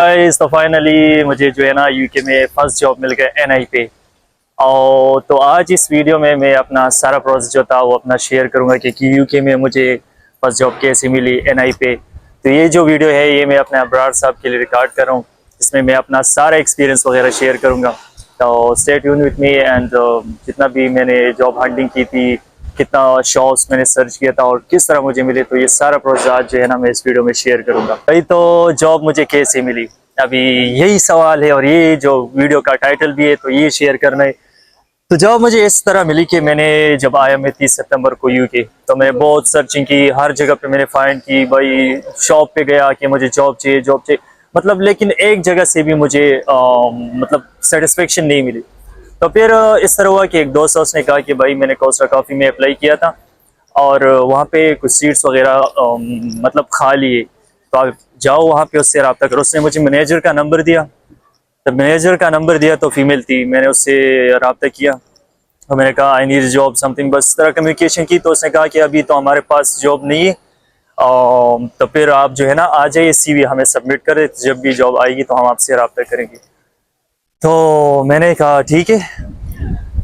Guys तो finally मुझे जो है ना यूके में फर्स्ट जॉब मिल गया एनआई पे। और तो आज इस वीडियो में मैं अपना सारा प्रोसेस जो था वो अपना शेयर करूंगा कि यूके में मुझे फर्स्ट जॉब कैसे मिली एनआई पे। तो ये जो वीडियो है ये मैं अपने अब्रार साहब के लिए रिकॉर्ड कर रहा हूँ। इसमें मैं अपना सारा एक्सपीरियंस वगैरह शेयर करूँगा। तो stay tune with me and जितना भी मैंने जॉब हंटिंग की थी, कितना शॉप्स मैंने सर्च किया था और किस तरह मुझे मिले, तो ये सारा प्रोसेस आज जो है ना मैं इस वीडियो में शेयर करूंगा। भाई तो जॉब मुझे कैसे मिली, अभी यही सवाल है और ये जो वीडियो का टाइटल भी है, तो ये शेयर करना है। तो जॉब मुझे इस तरह मिली कि मैंने जब आया मैं 30 सितंबर को यूके, तो मैंने बहुत सर्चिंग की, हर जगह पे मैंने फाइंड की, भाई शॉप पे गया कि मुझे जॉब चाहिए जॉब चाहिए, मतलब लेकिन एक जगह से भी मुझे मतलब सेटिस्फेक्शन नहीं मिली। तो फिर इस तरह हुआ कि एक दोस्त है, उसने कहा कि भाई मैंने कोस्टा कॉफ़ी में अप्लाई किया था और वहाँ पे कुछ सीट्स वगैरह मतलब खाली है, तो आप जाओ वहाँ पे उससे रब्ता करो। उसने मुझे मैनेजर का नंबर दिया। तो मैनेजर का नंबर दिया तो फीमेल थी, मैंने उससे रब्ता किया और मैंने कहा आई नीड जॉब समथिंग, बस इस तरह कम्युनिकेशन की। तो उसने कहा कि अभी तो हमारे पास जॉब नहीं है, तो फिर आप जो है ना आ जाइए, सीवी हमें सबमिट करें, जब भी जॉब आएगी तो हम आपसे रब्ता करेंगे। तो मैंने कहा ठीक है।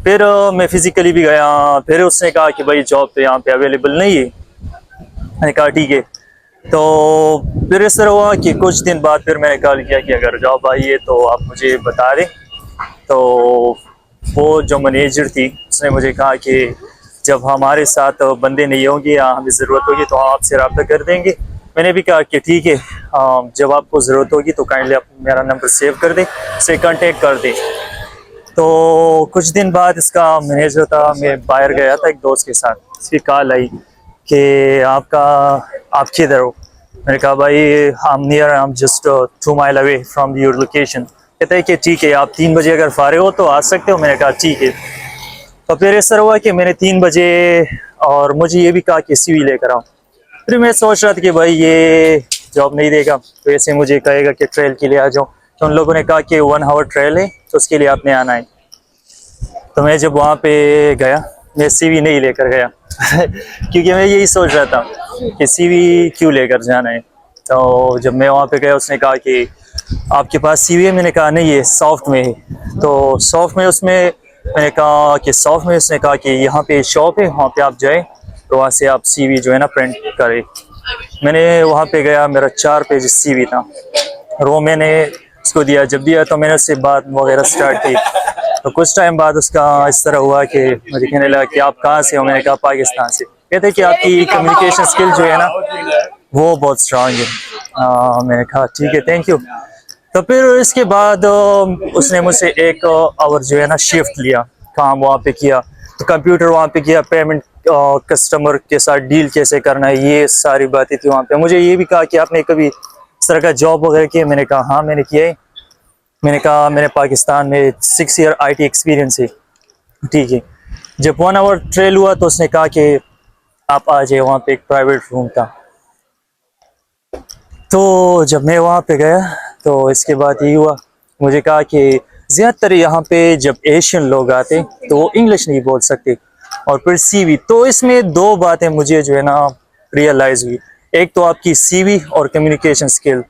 फिर मैं फिजिकली भी गया, फिर उसने कहा कि भाई जॉब तो यहाँ पे अवेलेबल नहीं है। मैंने कहा ठीक है। तो फिर इस तरह हुआ कि कुछ दिन बाद फिर मैंने कॉल किया कि अगर जॉब आई है तो आप मुझे बता दें। तो वो जो मैनेजर थी उसने मुझे कहा कि जब हमारे साथ बंदे नहीं होंगे या हमें ज़रूरत होगी तो हम आपसे रब्ता कर देंगे। मैंने भी कहा कि ठीक है, जब आपको ज़रूरत होगी तो काइंडली आप मेरा नंबर सेव कर दें, उससे कांटेक्ट कर दें। तो कुछ दिन बाद इसका मैनेजर था, मैं बाहर गया था एक दोस्त के साथ, इसकी कॉल आई कि आप किधर हो। मैंने कहा भाई I am near, I am just 2 mile away from your location. कहते हैं कि ठीक है, आप 3 बजे अगर फारे हो तो आ सकते हो। मैंने कहा ठीक है। तो फिर इस तरह हुआ कि मैंने 3 बजे, और मुझे ये भी कहा कि सीवी लेकर आओ। फिर मैं सोच रहा था कि भाई ये जॉब नहीं देगा, तो ऐसे मुझे कहेगा कि ट्रेल के लिए आ जाओ। तो उन लोगों ने कहा कि 1 आवर ट्रेल है तो उसके लिए आपने आना है। तो मैं जब वहाँ पे गया, मैं सीवी नहीं लेकर गया क्योंकि मैं यही सोच रहा था कि सीवी क्यों लेकर जाना है। तो जब मैं वहाँ पे गया उसने कहा कि आपके पास सीवी है। मैंने कहा नहीं, ये सॉफ्ट में है। तो सॉफ्ट में उसमें मैंने कहा कि सॉफ्ट में, उसने कहा कि यहाँ पे शॉप है, वहाँ पे आप जाएँ तो वहाँ से आप सीवी जो है ना प्रिंट करें। मैंने वहाँ पे गया, मेरा 4 पेज सीवी था और वो मैंने उसको दिया। जब दिया तो मैंने उससे बात वगैरह स्टार्ट की। तो कुछ टाइम बाद उसका इस तरह हुआ कि मुझे कहने लगा कि आप कहाँ से हो। मैंने कहा पाकिस्तान से। कहते कि आपकी कम्युनिकेशन स्किल जो है ना वो बहुत स्ट्रांग है। मैंने कहा ठीक है, थैंक यू। तो फिर इसके बाद उसने मुझसे 1 आवर जो है ना शिफ्ट लिया, काम वहाँ पे किया, तो कंप्यूटर वहाँ पे किया, पेमेंट कस्टमर के साथ डील कैसे करना है, ये सारी बातें थी वहाँ पे। मुझे ये भी कहा कि आपने कभी इस तरह का जॉब वगैरह किया। मैंने कहा हाँ मैंने किया है। मैंने कहा मैंने पाकिस्तान में 6 ईयर IT एक्सपीरियंस है। ठीक है। जब 1 आवर ट्रेल हुआ तो उसने कहा कि आप आ जाइए, वहाँ पे एक प्राइवेट रूम था। तो जब मैं वहाँ पे गया तो इसके बाद ये हुआ, मुझे कहा कि ज़्यादातर यहाँ पे जब एशियन लोग आते तो वो इंग्लिश नहीं बोल सकते, और फिर सीवी। तो इसमें 2 बातें मुझे जो है ना रियलाइज़ हुई। एक तो आपकी सीवी और कम्युनिकेशन स्किल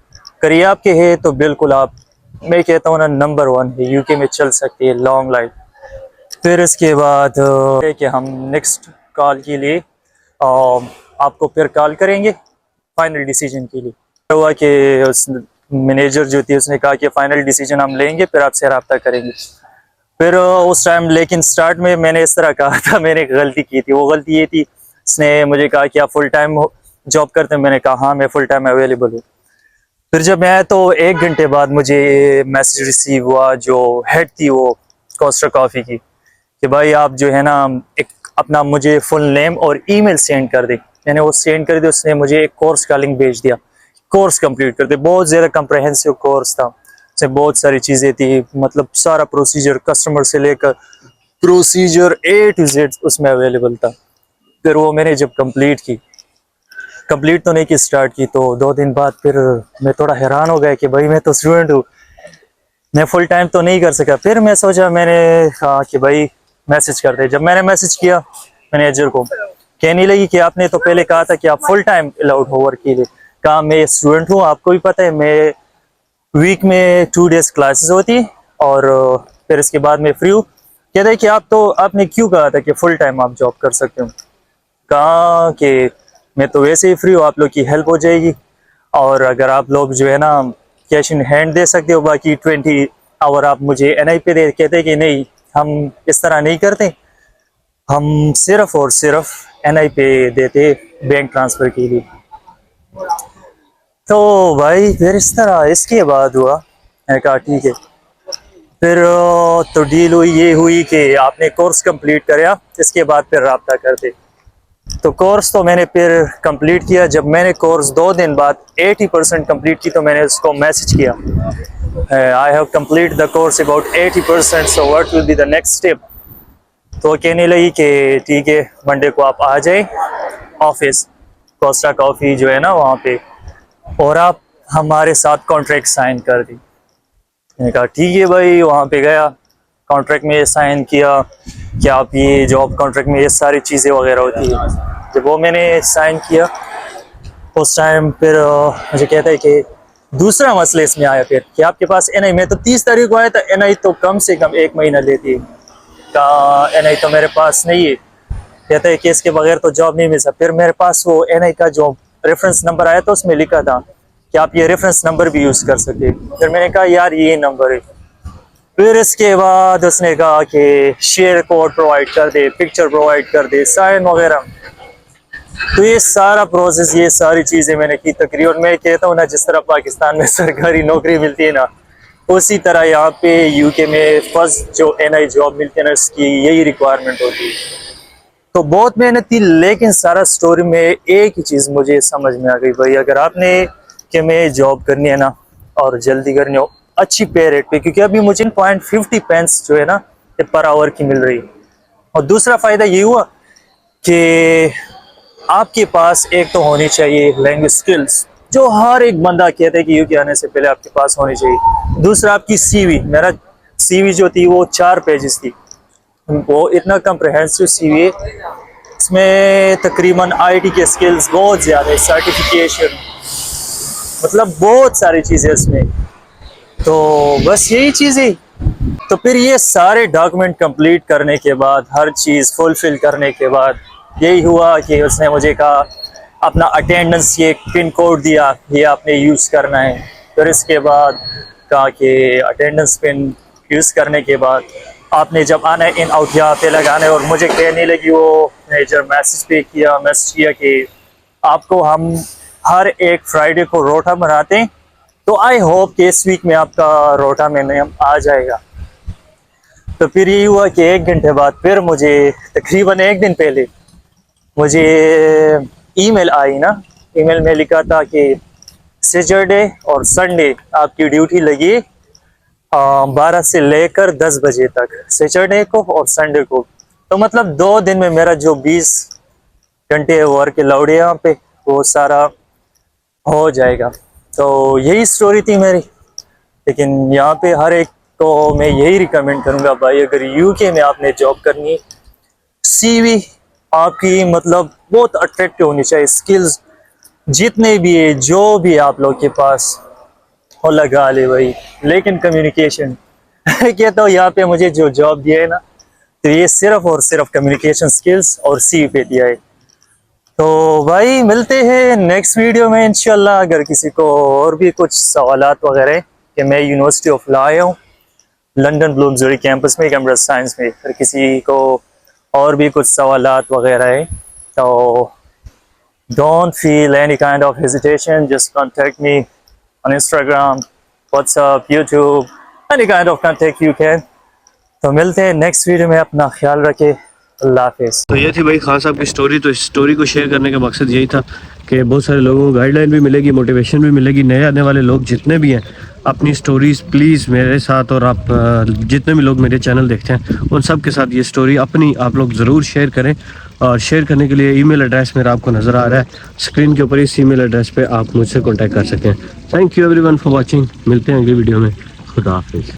करिए आपके है तो बिल्कुल आप, मैं कहता हूँ ना, नंबर 1 है, यूके में चल सकती है लॉन्ग लाइफ। फिर इसके बाद है कि हम नेक्स्ट कॉल के लिए आपको फिर कॉल करेंगे फाइनल डिसीजन के लिए। हुआ कि उस मैनेजर जो थी उसने कहा कि फाइनल डिसीजन हम लेंगे फिर आपसे रब्ता करेंगे। फिर उस टाइम, लेकिन स्टार्ट में मैंने इस तरह कहा था, मैंने एक गलती की थी। वो गलती ये थी, उसने मुझे कहा कि आप फुल टाइम जॉब करते हैं। मैंने कहा हाँ मैं फुल टाइम अवेलेबल हूँ। फिर जब मैं आया तो 1 घंटे बाद मुझे मैसेज रिसीव हुआ, जो हेड थी वो कोस्टा कॉफ़ी की, कि भाई आप जो है ना एक अपना मुझे फुल नेम और ईमेल सेंड कर दे। मैंने वो सेंड कर दिया। उसने मुझे एक कोर्स का लिंक भेज दिया, कोर्स कंप्लीट कर दे। बहुत ज़्यादा कंप्रहेंसिव कोर्स था, उसमें बहुत सारी चीज़ें थी, मतलब सारा प्रोसीजर, कस्टमर से लेकर प्रोसीजर A to Z उसमें अवेलेबल था। फिर वो मैंने जब कंप्लीट तो नहीं की, स्टार्ट की, तो 2 दिन बाद फिर मैं थोड़ा हैरान हो गया कि भाई मैं तो स्टूडेंट हूँ, मैं फुल टाइम तो नहीं कर सका। फिर मैं सोचा, मैंने कहा कि भाई मैसेज कर दे। जब मैंने मैसेज किया मैनेजर को, कहने लगी कि आपने तो पहले कहा था कि आप फुल टाइम अलाउड हो वर्क के लिए। कहा मैं स्टूडेंट हूँ, आपको भी पता है मैं ویک میں 2 days کلاسز ہوتی اور پھر اس کے بعد میں فری ہوں. کہتے ہیں کہ آپ نے کیوں کہا تھا کہ فل ٹائم آپ جاب کر سکتے ہو؟ کہا کہ میں تو ویسے ہی فری ہوں, آپ لوگ کی ہیلپ ہو جائے گی, اور اگر آپ لوگ جو ہے نا کیش ان ہینڈ دے سکتے ہو باقی 20 اور آپ مجھے NI پہ دے. کہتے کہ نہیں, ہم اس طرح نہیں کرتے, ہم صرف اور صرف NI پہ دیتے بینک ٹرانسفر کے لیے. تو بھائی پھر اس طرح اس کے بعد ہوا, میں نے کہا ٹھیک ہے. پھر تو ڈیل یہ ہوئی کہ آپ نے کورس کمپلیٹ کریا, اس کے بعد پھر رابطہ کرتے. تو کورس تو میں نے پھر کمپلیٹ کیا. جب میں نے کورس 2 دن بعد 80% کمپلیٹ کی تو میں نے اس کو میسج کیا, I have completed the course about 80%, so what will be the next step? تو کہنے لگی کہ ٹھیک ہے منڈے کو آپ آ جائیں آفس کوسٹا کافی جو ہے نا وہاں پہ, اور آپ ہمارے ساتھ کانٹریکٹ سائن کر دی. میں نے کہا ٹھیک ہے بھائی. وہاں پہ گیا, کانٹریکٹ میں سائن کیا کہ آپ یہ جاب کانٹریکٹ میں یہ ساری چیزیں وغیرہ ہوتی ہے. جب وہ میں نے سائن کیا اس ٹائم پھر مجھے کہتا ہے کہ دوسرا مسئلہ اس میں آیا پھر کہ آپ کے پاس NI, میں تو 30 تاریخ کو آیا تھا, NI تو کم سے کم 1 مہینہ لیتی ہے. کہا NI تو میرے پاس نہیں ہے. کہتا ہے کہ اس کے بغیر تو جاب نہیں مل سکتا. پھر میرے پاس وہ NI کا جو ریفرنس نمبر آیا تو اس میں لکھا تھا کہ آپ یہ ریفرنس نمبر بھی یوز کر سکتے. پھر میں نے کہا یار یہ نمبر ہے. پھر اس کے بعد اس نے کہا کہ شیئر کوڈ پرووائڈ کر دے, پکچر پرووائڈ کر دے, سائن وغیرہ. تو یہ سارا پروسیس, یہ ساری چیزیں میں نے کی. تقریباً میں کہتا ہوں نا جس طرح پاکستان میں سرکاری نوکری ملتی ہے نا, اسی طرح یہاں پہ UK میں فرسٹ جو NI جاب ملتی ہے نا اس کی یہی ریکوائرمنٹ ہوتی ہے. تو بہت محنت تھی, لیکن سارا سٹوری میں ایک ہی چیز مجھے سمجھ میں آ گئی, بھائی اگر آپ نے کہ میں جاب کرنی ہے نا اور جلدی کرنی ہو اچھی پے ریٹ پہ, کیونکہ ابھی مجھے 0.50 پینس جو ہے نا پر آور کی مل رہی. اور دوسرا فائدہ یہ ہوا کہ آپ کے پاس ایک تو ہونی چاہیے لینگویج سکلز, جو ہر ایک بندہ کہتا ہے کہ UK آنے سے پہلے آپ کے پاس ہونی چاہیے. دوسرا آپ کی CV, میرا CV جو تھی وہ 4 پیجز تھی, وہ اتنا کمپریہنسو CV ہے. اس میں تقریباً IT کے سکلز بہت زیادہ ہے, سرٹیفکیشن, مطلب بہت ساری چیزیں اس میں. تو بس یہی چیزیں. تو پھر یہ سارے ڈاکومنٹ کمپلیٹ کرنے کے بعد, ہر چیز فلفل کرنے کے بعد یہی ہوا کہ اس نے مجھے کہا اپنا اٹینڈنس یہ پن کوڈ دیا, یہ آپ نے یوز کرنا ہے. پھر اس کے بعد کہا کہ اٹینڈنس پن یوز کرنے کے بعد آپ نے جب آنا ہے ان آؤٹ یہاں پہ لگانا ہے. اور مجھے کہنے لگی وہ جب میسج کیا کہ آپ کو ہم ہر ایک فرائیڈے کو روٹا بناتے ہیں, تو آئی ہوپ کہ اس ویک میں آپ کا روٹا میں نیم آ جائے گا. تو پھر یہ ہوا کہ 1 گھنٹے بعد پھر مجھے تقریباً 1 دن پہلے مجھے ای میل آئی نا. ای میل میں لکھا تھا کہ سیٹرڈے اور سنڈے آپ کی ڈیوٹی لگی 12 سے لے کر 10 بجے تک, سیٹرڈے کو اور سنڈے کو. تو مطلب 2 دن میں میرا جو 20 گھنٹے ورک لاؤڈ ہے یہاں پہ وہ سارا ہو جائے گا. تو یہی سٹوری تھی میری. لیکن یہاں پہ ہر ایک کو میں یہی ریکمینڈ کروں گا, بھائی اگر UK میں آپ نے جاب کرنی ہے, CV آپ کی مطلب بہت اٹریکٹیو ہونی چاہیے. سکلز جتنے بھی ہے جو بھی آپ لوگ کے پاس وہ لگا لے بھائی, لیکن کمیونیکیشن کہتا ہوں یہاں پہ مجھے جو جاب دیا ہے نا تو یہ صرف اور صرف کمیونیکیشن سکلز اور CV پہ دیا ہے. تو بھائی ملتے ہیں نیکسٹ ویڈیو میں انشاءاللہ. اگر کسی کو اور بھی کچھ سوالات وغیرہ کہ میں یونیورسٹی آف لا آیا ہوں لنڈن بلومزبری کیمپس میں کمپیوٹر سائنس میں, اگر کسی کو اور بھی کچھ سوالات وغیرہ ہے تو don't feel any kind of hesitation, just contact me on Instagram, WhatsApp, YouTube, any kind of contact you can. تو ملتے ہیں نیکسٹ ویڈیو میں, اپنا خیال رکھے, اللہ حافظ. تو یہ تھی بھائی خان صاحب کی سٹوری. تو اس سٹوری کو شیئر کرنے کا مقصد یہی تھا کہ بہت سارے لوگوں کو گائیڈ لائن بھی ملے گی, موٹیویشن بھی ملے گی. نئے آنے والے لوگ جتنے بھی ہیں اپنی سٹوریز پلیز میرے ساتھ, اور آپ جتنے بھی لوگ میرے چینل دیکھتے ہیں ان سب کے ساتھ یہ سٹوری اپنی آپ لوگ ضرور شیئر کریں. اور شیئر کرنے کے لیے ای میل ایڈریس میرا آپ کو نظر آ رہا ہے اسکرین کے اوپر, اس ای میل ایڈریس پہ آپ مجھ سے کانٹیکٹ کر سکتے ہیں. Thank you every one for watching. ملتے ہیں اگلی ویڈیو میں. خدا حافظ.